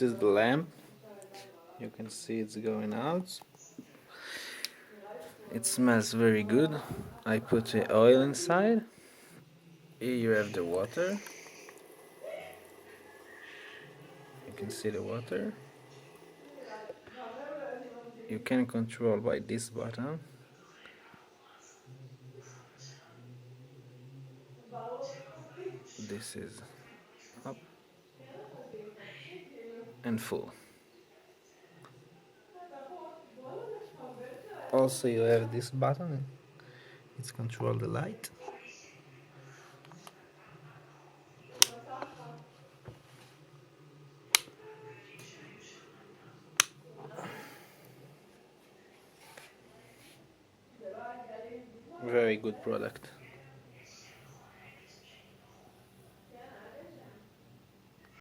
This is the lamp. You can see it's going out. It smells very good. I put the oil inside. Here you have the water. You can see the water. You can control by this button. This is up and full. Also you have this button. It's control the light. Very good product.